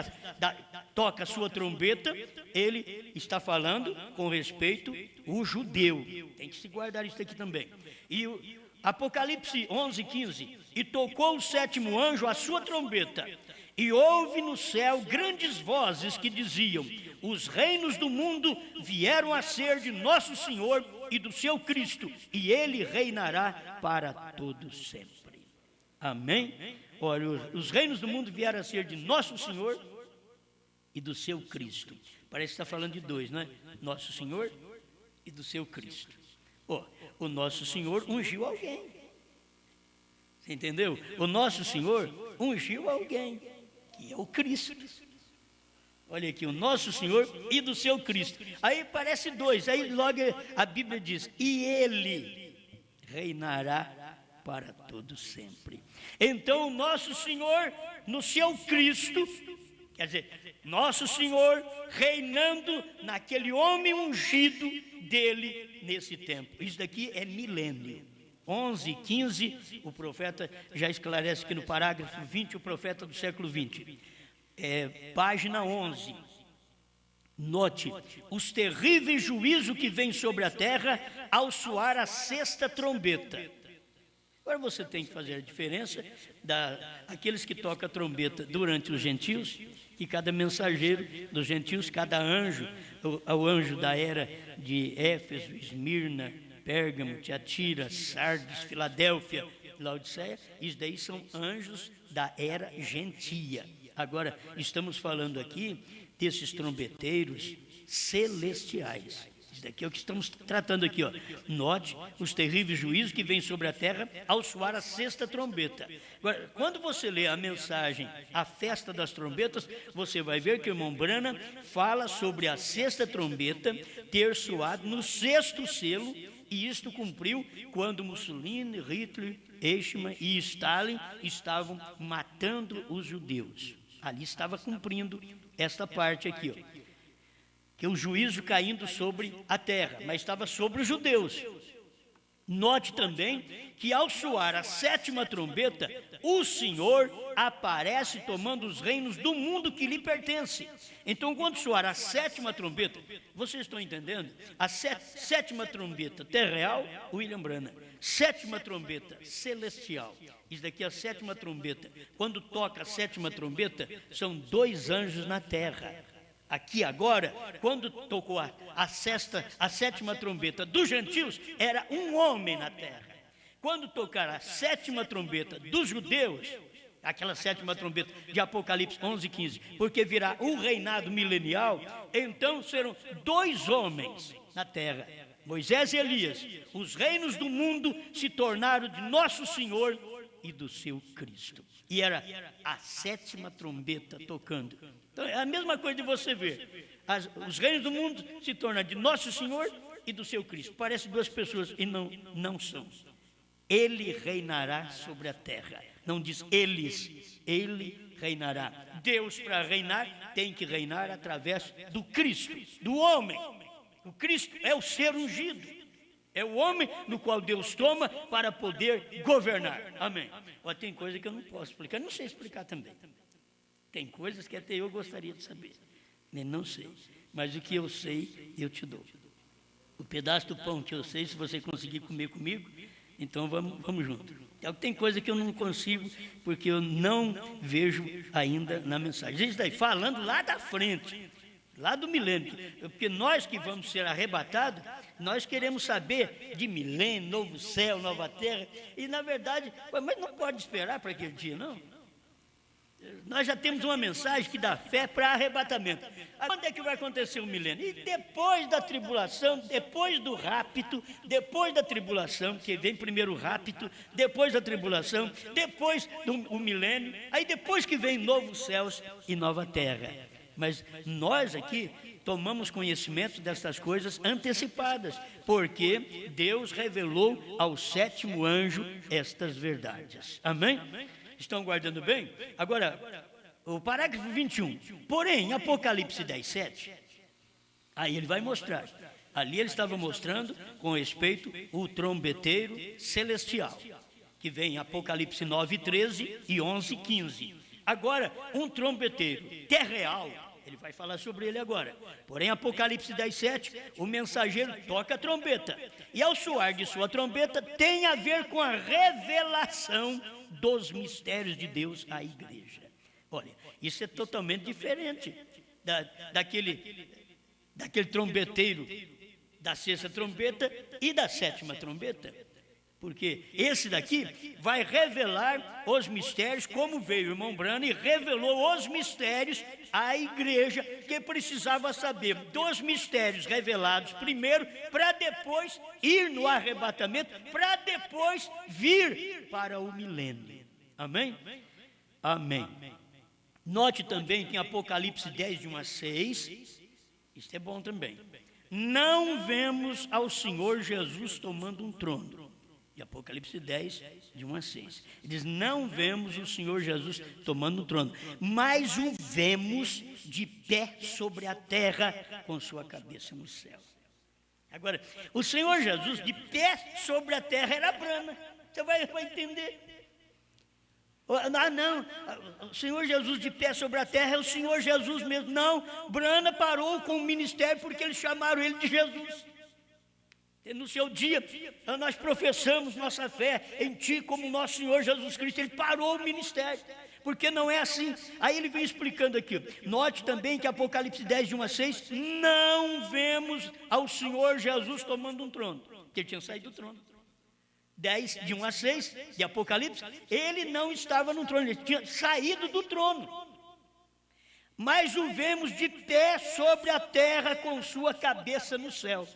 toca a sua trombeta, ele está falando com respeito ao judeu. Tem que se guardar isso aqui também. E o Apocalipse 11, 15. E tocou o 7º anjo a sua trombeta, e houve no céu grandes vozes que diziam: os reinos do mundo vieram a ser de nosso Senhor e do seu Cristo, e ele reinará para todo sempre. Amém? Olha, os reinos do mundo vieram a ser de nosso Senhor e do seu Cristo. Parece que está falando de 2, não é? Nosso Senhor e do seu Cristo. O nosso Senhor ungiu alguém. Você entendeu? O nosso Senhor ungiu alguém, que é o Cristo. Olha aqui, o nosso Senhor e do seu Cristo. Aí parece 2, aí logo a Bíblia diz, e ele reinará para todo sempre. Então o nosso Senhor no seu Cristo, quer dizer, nosso Senhor reinando naquele homem ungido dele nesse tempo. Isso daqui é milênio. 11, 15, o profeta já esclarece aqui no parágrafo 20, o profeta do século 20. Página 11. Note, os terríveis juízos que vêm sobre a terra ao soar a 6ª trombeta. Agora você tem que fazer a diferença daqueles que tocam a trombeta durante os gentios, e cada mensageiro dos gentios, cada anjo, o anjo da era de Éfeso, Esmirna, Pérgamo, Tiatira, Sardes, Filadélfia, Laodiceia, isso daí são anjos da era gentia. Agora, estamos falando aqui desses trombeteiros celestiais. Isso daqui é o que estamos tratando aqui, ó. Note os terríveis juízos que vêm sobre a terra ao soar a 6ª trombeta. Agora, quando você lê a mensagem A Festa das Trombetas, você vai ver que o irmão Branham fala sobre a 6ª trombeta ter soado no 6º selo, e isto cumpriu quando Mussolini, Hitler, Eichmann e Stalin estavam matando os judeus. Ali estava cumprindo esta parte aqui, ó. Que o juízo caindo sobre a terra, mas estava sobre os judeus. Note também que ao soar a 7ª trombeta, o Senhor aparece tomando os reinos do mundo que lhe pertence. Então, quando soar a 7ª trombeta, vocês estão entendendo? A 7ª trombeta terreal, William Branham. 7ª trombeta celestial. Isso daqui é a 7ª trombeta. Quando toca a 7ª trombeta, são 2 anjos na terra. Aqui agora, quando tocou a 7ª trombeta dos gentios, era um homem na terra. Quando tocar a 7ª trombeta dos judeus, aquela 7ª trombeta de Apocalipse 11:15, porque virá um reinado milenial, então serão 2 homens na terra, Moisés e Elias. Os reinos do mundo se tornaram de nosso Senhor e do seu Cristo. E era a 7ª trombeta tocando. Então é a mesma coisa de você ver. Os reinos do mundo se tornam de nosso Senhor e do seu Cristo. Parece 2 pessoas e não são. Ele reinará sobre a terra. Não diz eles, ele reinará. Deus, para reinar, tem que reinar através do Cristo, do homem. O Cristo é o ser ungido. É o homem no qual Deus toma para poder governar. Amém. Ó, tem coisa que eu não posso explicar, não sei explicar também. Tem coisas que até eu gostaria de saber. Não sei. Mas o que eu sei, eu te dou. O pedaço do pão que eu sei, se você conseguir comer comigo, então vamos junto. Tem coisa que eu não consigo, porque eu não vejo ainda na mensagem. Isso daí, falando lá da frente, lá do milênio. Porque nós que vamos ser arrebatados, nós queremos saber de milênio, novo céu, nova terra. E na verdade, mas não pode esperar para aquele dia, não. Nós já temos uma mensagem que dá fé para arrebatamento. Quando é que vai acontecer o milênio? E depois da tribulação, depois do rapto, depois da tribulação, que vem primeiro o rapto, depois da tribulação, depois do milênio, aí depois que vem novos céus e nova terra. Mas nós aqui tomamos conhecimento dessas coisas antecipadas, porque Deus revelou ao 7º anjo estas verdades. Amém? Estão guardando bem? Agora, o parágrafo 21. Porém, Apocalipse 10:7, aí ele vai mostrar. Ali ele estava mostrando com respeito o trombeteiro celestial, que vem em Apocalipse 9:13 e 11:15. Agora, um trombeteiro terreal, ele vai falar sobre ele agora. Porém, Apocalipse 10:7, o mensageiro toca a trombeta. E ao soar de sua trombeta, tem a ver com a revelação dos mistérios de Deus à igreja. Olha, isso é totalmente diferente daquele trombeteiro da 6ª trombeta e da 7ª trombeta. Porque esse daqui vai revelar os mistérios, como veio o irmão Branham e revelou os mistérios à igreja, que precisava saber dos mistérios revelados primeiro, para depois ir no arrebatamento, para depois vir para o milênio. Amém? Amém. Note também que em Apocalipse 10, de 1 a 6, isso é bom também. Não vemos ao Senhor Jesus tomando um trono. E Apocalipse 10, de 1 a 6. Ele diz, não vemos o Senhor Jesus tomando um trono, mas o vemos de pé sobre a terra, com sua cabeça no céu. Agora, o Senhor Jesus de pé sobre a terra era Branham. Você vai entender. Ah, não, o Senhor Jesus de pé sobre a terra é o Senhor Jesus mesmo. Não, Branham parou com o ministério porque eles chamaram ele de Jesus. No seu dia, nós professamos nossa fé em Ti como nosso Senhor Jesus Cristo. Ele parou o ministério, porque não é assim. Aí ele vem explicando aqui. Note também que Apocalipse 10, de 1 a 6, não vemos ao Senhor Jesus tomando um trono, porque ele tinha saído do trono. 10, de 1 a 6, de Apocalipse, ele não estava no trono, ele tinha saído do trono. Mas o vemos de pé sobre a terra, com sua cabeça no céu.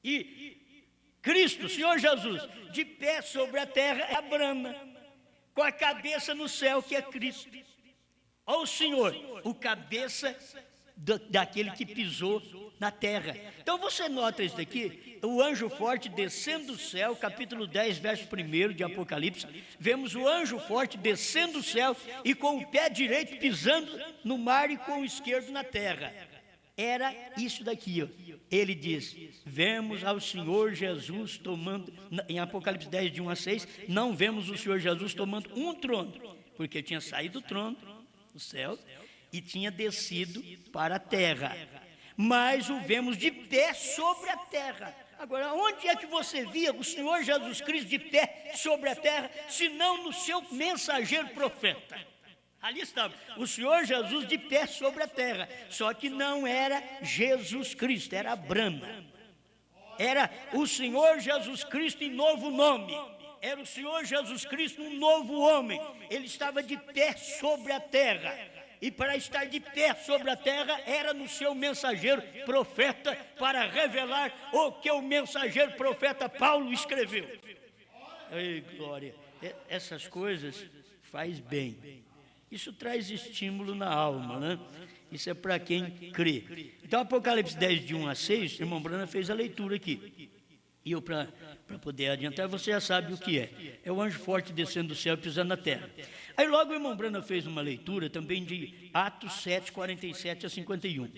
E Cristo, Senhor Jesus, de pé sobre a terra é Branham, com a cabeça no céu, que é Cristo. Ó o Senhor, o cabeça daquele que pisou na terra. Então você nota isso daqui, o anjo forte descendo do céu, capítulo 10, verso 1 de Apocalipse, vemos o anjo forte descendo do céu e com o pé direito pisando no mar e com o esquerdo na terra. Era isso daqui, ó. ele diz: vemos ao Senhor Jesus tomando, em Apocalipse 10, de 1 a 6, não vemos o Senhor Jesus tomando um trono, porque tinha saído do trono, do céu, e tinha descido para a terra, mas o vemos de pé sobre a terra. Agora, onde é que você via o Senhor Jesus Cristo de pé sobre a terra, se não no seu mensageiro profeta? Ali estava o Senhor Jesus de pé sobre a terra, só que não era Jesus Cristo, era Brahma. Era o Senhor Jesus Cristo em novo nome, era o Senhor Jesus Cristo um novo homem. Ele estava de pé sobre a terra, e para estar de pé sobre a terra era no seu mensageiro profeta, para revelar o que o mensageiro profeta Paulo escreveu. Ei, glória, essas coisas faz bem. Isso traz estímulo na alma, né? Isso é para quem crê. Então, Apocalipse 10, de 1 a 6, o irmão Brana fez a leitura aqui. E eu, para poder adiantar, você já sabe o que é. É o anjo forte descendo do céu e pisando na terra. Aí logo o irmão Brana fez uma leitura também de Atos 7, 47 a 51.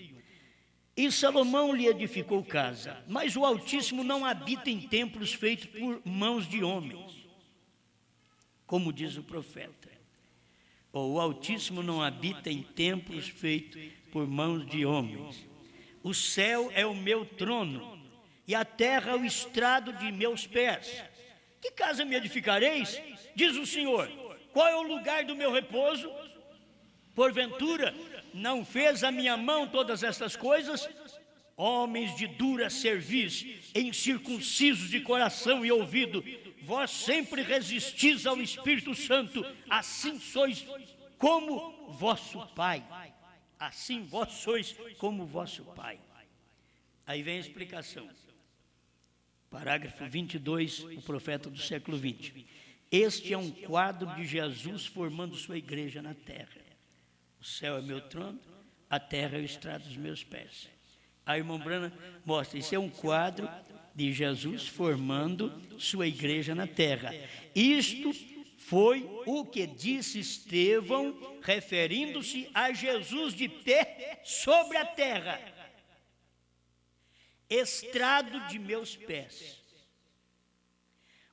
E Salomão lhe edificou casa, mas o Altíssimo não habita em templos feitos por mãos de homens, como diz o profeta. O Altíssimo não habita em templos feitos por mãos de homens. O céu é o meu trono, e a terra o estrado de meus pés. Que casa me edificareis? Diz o Senhor. Qual é o lugar do meu repouso? Porventura, não fez a minha mão todas estas coisas? Homens de dura cerviz, incircuncisos de coração e ouvido, vós sempre resistis ao Espírito Santo, assim sois como vosso Pai. Assim vós sois como vosso Pai. Aí vem a explicação. Parágrafo 22, o profeta do século 20. Este é um quadro de Jesus formando sua igreja na terra. O céu é meu trono, a terra é o estrado dos meus pés. A irmã Brana mostra, isso é um quadro de Jesus formando sua igreja na terra. Isto foi o que disse Estevão, referindo-se a Jesus de pé sobre a terra. Estrado de meus pés,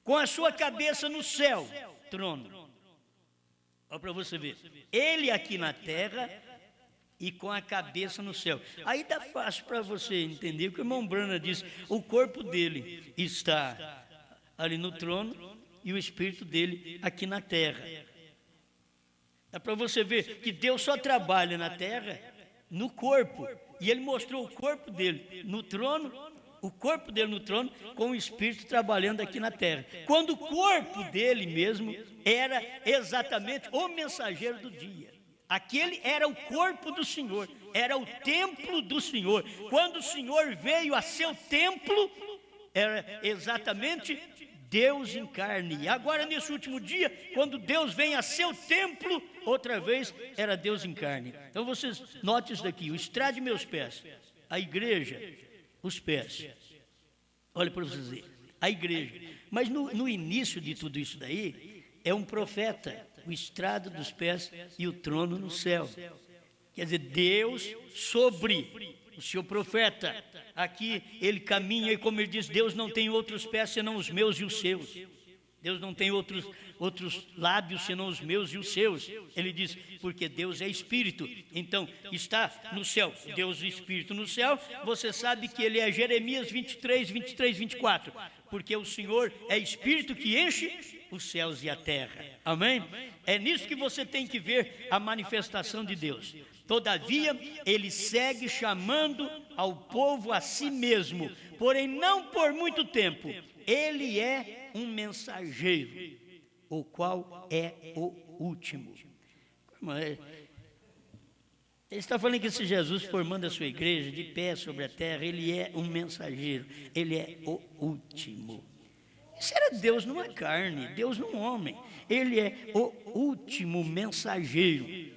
com a sua cabeça no céu, trono. Olha para você ver, ele aqui na terra e com a cabeça no céu. Aí dá fácil para você entender o que o irmão Brana diz. O corpo dele está ali no trono e o espírito dele aqui na terra. Dá para você ver que Deus só trabalha na terra no corpo, e ele mostrou o corpo dele no trono, o corpo dele no trono, com o Espírito trabalhando aqui na terra, quando o corpo dele mesmo era exatamente o mensageiro do dia. Aquele era o corpo do Senhor, era o templo do Senhor. Quando o Senhor veio a seu templo, era exatamente Deus em carne. E agora, nesse último dia, quando Deus vem a seu templo, outra vez era Deus em carne. Então vocês notem isso daqui: o estrado de meus pés, a igreja, os pés. Olha para vocês verem, a igreja. Mas no início de tudo isso daí, é um profeta, o estrado dos pés e o trono no céu. Quer dizer, Deus sobre o seu profeta. Aqui ele caminha e, como ele diz, Deus não tem outros pés senão os meus e os seus. Deus não tem outros lábios senão os meus e os seus. Ele diz, porque Deus é Espírito. Então, está no céu, Deus é Espírito no céu. Você sabe que ele é Jeremias 23, 24. Porque o Senhor é Espírito que enche os céus e a terra. Amém? É nisso que você tem que ver a manifestação de Deus. Todavia, ele segue chamando ao povo a si mesmo, porém não por muito tempo. Ele é um mensageiro, o qual é o último. Ele está falando que esse Jesus formando a sua igreja de pé sobre a terra, ele é um mensageiro, ele é o último. Isso era Deus numa carne, Deus num homem. Ele é o último mensageiro.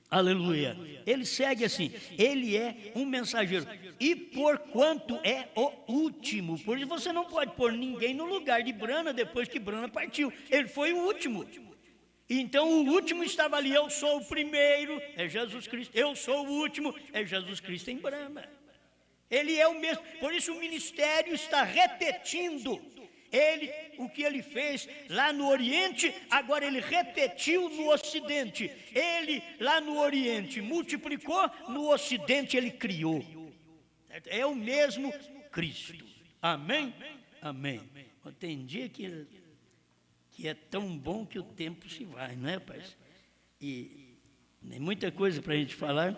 Aleluia. Ele segue assim, ele é um mensageiro. E porquanto é o último, por isso você não pode pôr ninguém no lugar de Brana depois que Brana partiu. Ele foi o último. Então o último estava ali, eu sou o primeiro, é Jesus Cristo. Eu sou o último, é Jesus Cristo em Brana. Ele é o mesmo. Por isso o ministério está repetindo. O que ele fez lá no Oriente, agora ele repetiu no Ocidente. Ele lá no Oriente multiplicou, no Ocidente ele criou. É o mesmo Cristo. Amém? Amém. Tem dia que é tão bom que o tempo se vai, não é, pai? E tem muita coisa para a gente falar,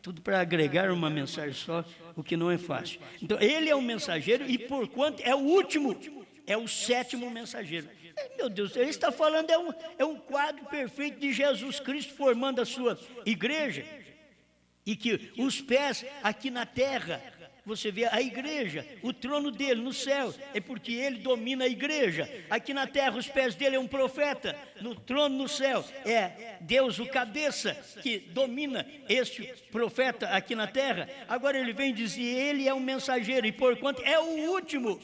tudo para agregar uma mensagem só, o que não é fácil. Então, ele é um mensageiro e, porquanto, é o último, é o sétimo mensageiro. Meu Deus, ele está falando, é um quadro perfeito de Jesus Cristo formando a sua igreja. E que os pés aqui na terra, você vê a igreja, o trono dele no céu, é porque ele domina a igreja. Aqui na terra, os pés dele é um profeta, no trono no céu é Deus, o cabeça, que domina este profeta aqui na terra. Agora ele vem dizer, ele é um mensageiro, e porquanto é o último,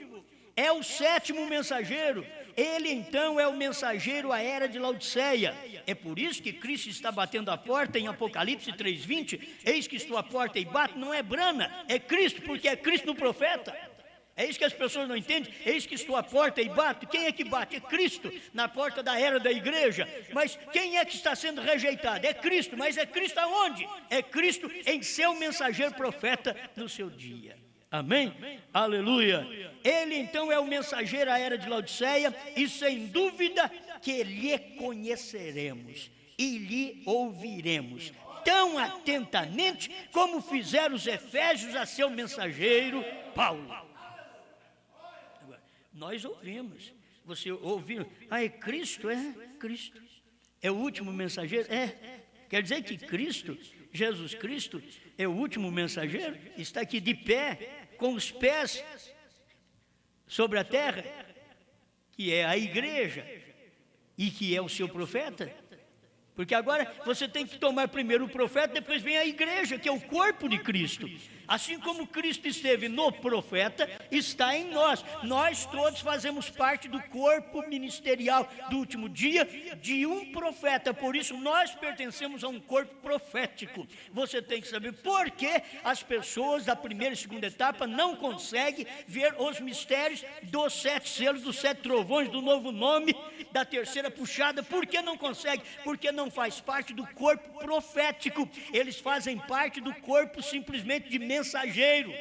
é o sétimo mensageiro. Ele então é o mensageiro à era de Laodiceia. É por isso que Cristo está batendo a porta em Apocalipse 3:20. Eis que estou à porta e bato, não é Brana, é Cristo, porque é Cristo no profeta. É isso que as pessoas não entendem. Eis que estou à porta e bato. Quem é que bate? É Cristo, na porta da era da igreja. Mas quem é que está sendo rejeitado? É Cristo, mas é Cristo aonde? É Cristo em seu mensageiro profeta no seu dia. Amém? Aleluia. Ele então é o mensageiro à era de Laodiceia, e sem dúvida que lhe conheceremos e lhe ouviremos tão atentamente como fizeram os efésios a seu mensageiro Paulo. Agora, nós ouvimos. Você ouviu? É Cristo? É Cristo. É o último mensageiro? É. Quer dizer que Cristo, Jesus Cristo, é o último mensageiro? Está aqui de pé, com os pés sobre a terra, que é a igreja, e que é o seu profeta. Porque agora você tem que tomar primeiro o profeta, depois vem a igreja, que é o corpo de Cristo. Assim como Cristo esteve no profeta, está em nós. Nós todos fazemos parte do corpo ministerial do último dia de um profeta. Por isso nós pertencemos a um corpo profético. Você tem que saber por que as pessoas da primeira e segunda etapa não conseguem ver os mistérios dos 7 selos, dos 7 trovões, do novo nome, da terceira puxada. Por que não consegue? Porque não faz parte do corpo profético. Eles fazem parte do corpo simplesmente de mensageiro,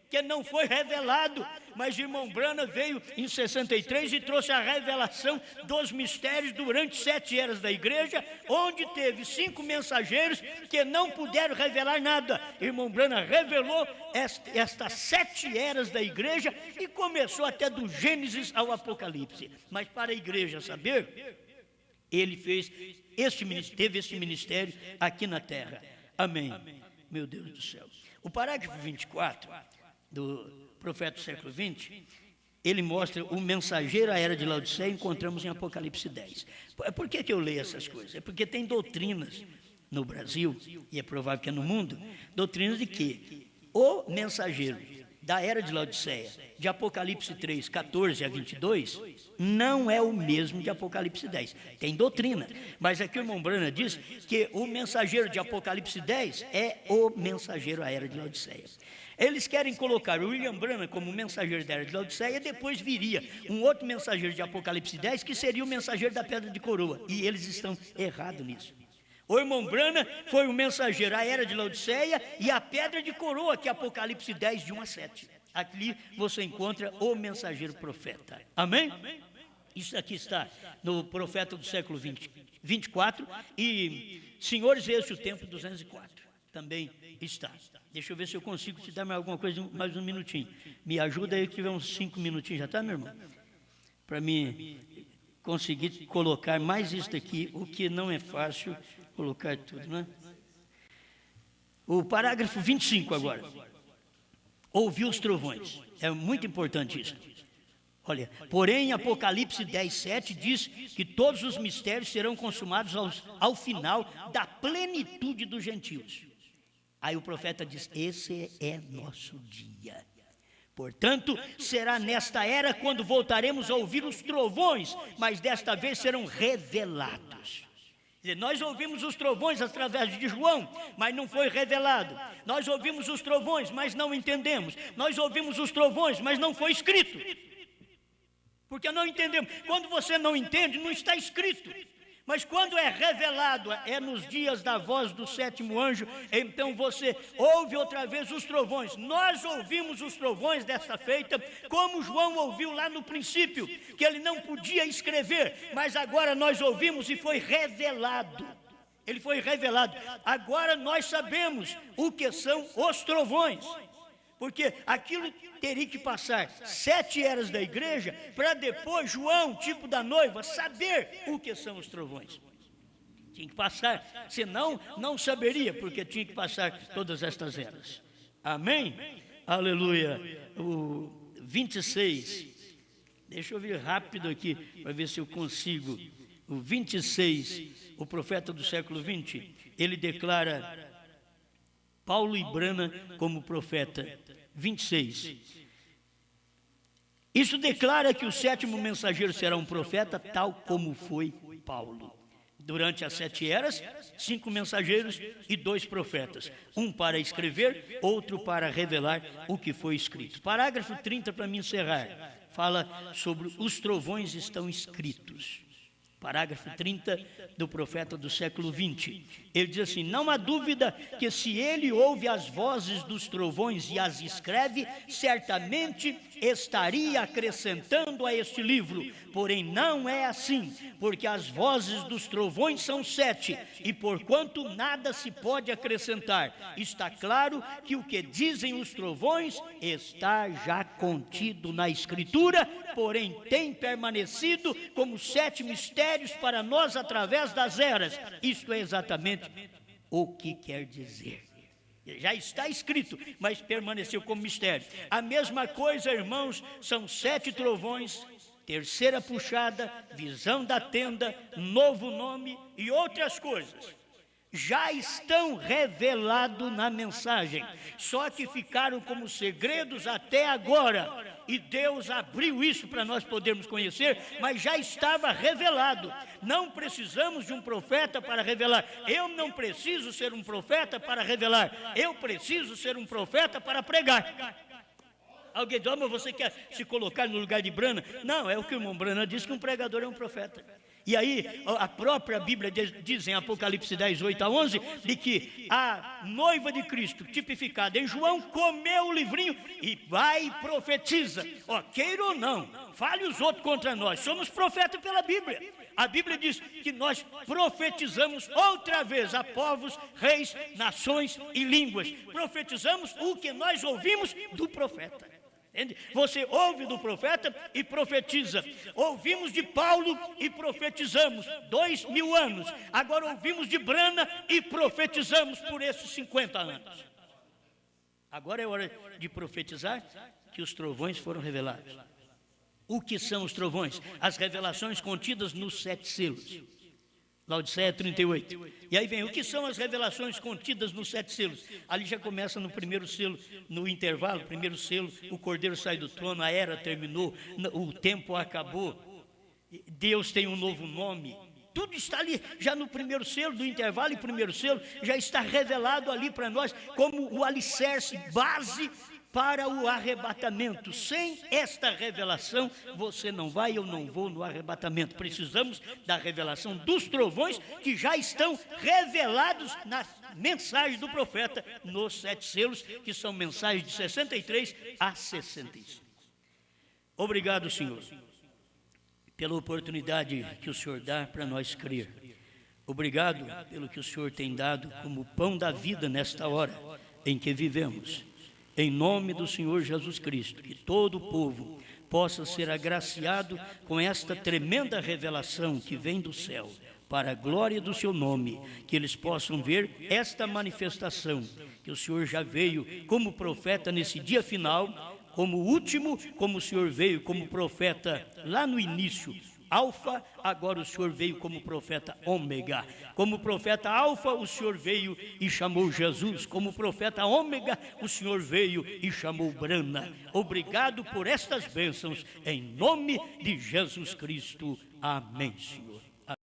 que não foi revelado. Mas irmão Branham veio em 63 e trouxe a revelação dos mistérios durante 7 eras da igreja, onde teve 5 mensageiros que não puderam revelar nada. Irmão Branham revelou estas 7 eras da igreja e começou até do Gênesis ao Apocalipse. Mas para a igreja saber, ele fez teve esse ministério aqui na terra. Amém. Meu Deus do céu. O parágrafo 24 do profeta do século 20, ele mostra o mensageiro à era de Laodiceia, encontramos em Apocalipse 10. Por que eu leio essas coisas? É porque tem doutrinas no Brasil, e é provável que é no mundo, doutrinas de que o mensageiro da era de Laodiceia, de Apocalipse 3, 14 a 22, não é o mesmo de Apocalipse 10. Tem doutrina, mas aqui o irmão Branham diz que o mensageiro de Apocalipse 10 é o mensageiro à era de Laodiceia. Eles querem colocar o William Branham como mensageiro da era de Laodiceia, e depois viria um outro mensageiro de Apocalipse 10, que seria o mensageiro da pedra de coroa, e eles estão errados nisso. O irmão Branham foi o mensageiro à era de Laodiceia e a pedra de coroa, que é Apocalipse 10, de 1 a 7. Aqui você encontra o mensageiro profeta. Amém? Isso aqui está no profeta do século 24 e Senhores, esse é o tempo 204. Também está. Deixa eu ver se eu consigo te dar mais alguma coisa, mais um minutinho. Me ajuda aí que tiver uns 5 minutinhos, já está, meu irmão? Para mim conseguir colocar mais isso aqui, o que não é fácil colocar tudo, né? O parágrafo 25 agora. Ouviu os trovões. É muito importante isso. Olha, porém, Apocalipse 10, 7 diz que todos os mistérios serão consumados ao final da plenitude dos gentios. Aí o profeta diz, esse é nosso dia. Portanto, será nesta era quando voltaremos a ouvir os trovões, mas desta vez serão revelados. Nós ouvimos os trovões através de João, mas não foi revelado. Nós ouvimos os trovões, mas não entendemos. Nós ouvimos os trovões, mas não foi escrito. Porque não entendemos. Quando você não entende, não está escrito. Mas quando é revelado, é nos dias da voz do sétimo anjo, então você ouve outra vez os trovões. Nós ouvimos os trovões desta feita, como João ouviu lá no princípio, que ele não podia escrever, mas agora nós ouvimos e foi revelado. Ele foi revelado. Agora nós sabemos o que são os trovões. Porque aquilo teria que passar 7 eras da igreja para depois João, tipo da noiva, saber o que são os trovões. Tinha que passar, senão não saberia, porque tinha que passar todas estas eras. Amém? Aleluia. O 26, deixa eu vir rápido aqui para ver se eu consigo. O 26, o profeta do século 20, ele declara Paulo e Brana como profeta. 26. Isso declara que o sétimo mensageiro será um profeta, tal como foi Paulo. Durante as 7 eras, 5 mensageiros e 2 profetas. Um para escrever, outro para revelar o que foi escrito. Parágrafo 30, para me encerrar, fala sobre os trovões estão escritos. Parágrafo 30 do profeta do século 20. Ele diz assim: não há dúvida que se ele ouve as vozes dos trovões e as escreve, certamente estaria acrescentando a este livro. Porém não é assim, porque as vozes dos trovões são 7, e porquanto nada se pode acrescentar, está claro que o que dizem os trovões está já contido na Escritura, porém tem permanecido como 7 mistérios para nós através das eras. Isto é exatamente o que quer dizer. Já está escrito, mas permaneceu como mistério. A mesma coisa, irmãos, são 7 trovões, terceira puxada, visão da tenda, novo nome e outras coisas. Já estão revelados na mensagem, só que ficaram como segredos até agora. E Deus abriu isso para nós podermos conhecer, mas já estava revelado. Não precisamos de um profeta para revelar. Eu não preciso ser um profeta para revelar. Eu preciso ser um profeta para pregar. Alguém diz: mas você quer se colocar no lugar de Brana? Não, é o que o irmão Brana diz, que um pregador é um profeta. E aí, a própria Bíblia diz em Apocalipse 10, 8 a 11, de que a noiva de Cristo, tipificada em João, comeu o livrinho e vai e profetiza. Queira ou não, fale os outros contra nós, somos profetas pela Bíblia. A Bíblia diz que nós profetizamos outra vez a povos, reis, nações e línguas. Profetizamos o que nós ouvimos do profeta. Você ouve do profeta e profetiza. Ouvimos de Paulo e profetizamos 2000 anos. Agora ouvimos de Brana e profetizamos por esses 50 anos. Agora é hora de profetizar que os trovões foram revelados. O que são os trovões? As revelações contidas nos 7 selos. Laodiceia 38. E aí vem, o que são as revelações contidas nos 7 selos? Ali já começa no primeiro selo, no intervalo, primeiro selo, o cordeiro sai do trono, a era terminou, o tempo acabou, Deus tem um novo nome. Tudo está ali, já no primeiro selo, do intervalo e primeiro selo, já está revelado ali para nós como o alicerce, base para o arrebatamento. Sem esta revelação, você não vai, eu não vou no arrebatamento. Precisamos da revelação dos trovões que já estão revelados na mensagem do profeta nos 7 selos, que são mensagens de 63 a 65. Obrigado, Senhor, pela oportunidade que o Senhor dá para nós crer. Obrigado pelo que o Senhor tem dado como pão da vida nesta hora em que vivemos. Em nome do Senhor Jesus Cristo, que todo o povo possa ser agraciado com esta tremenda revelação que vem do céu, para a glória do seu nome, que eles possam ver esta manifestação, que o Senhor já veio como profeta nesse dia final, como último, como o Senhor veio como profeta lá no início, Alfa, agora o Senhor veio como profeta Ômega. Como profeta Alfa, o Senhor veio e chamou Jesus. Como profeta Ômega, o Senhor veio e chamou Brana. Obrigado por estas bênçãos, em nome de Jesus Cristo. Amém, Senhor.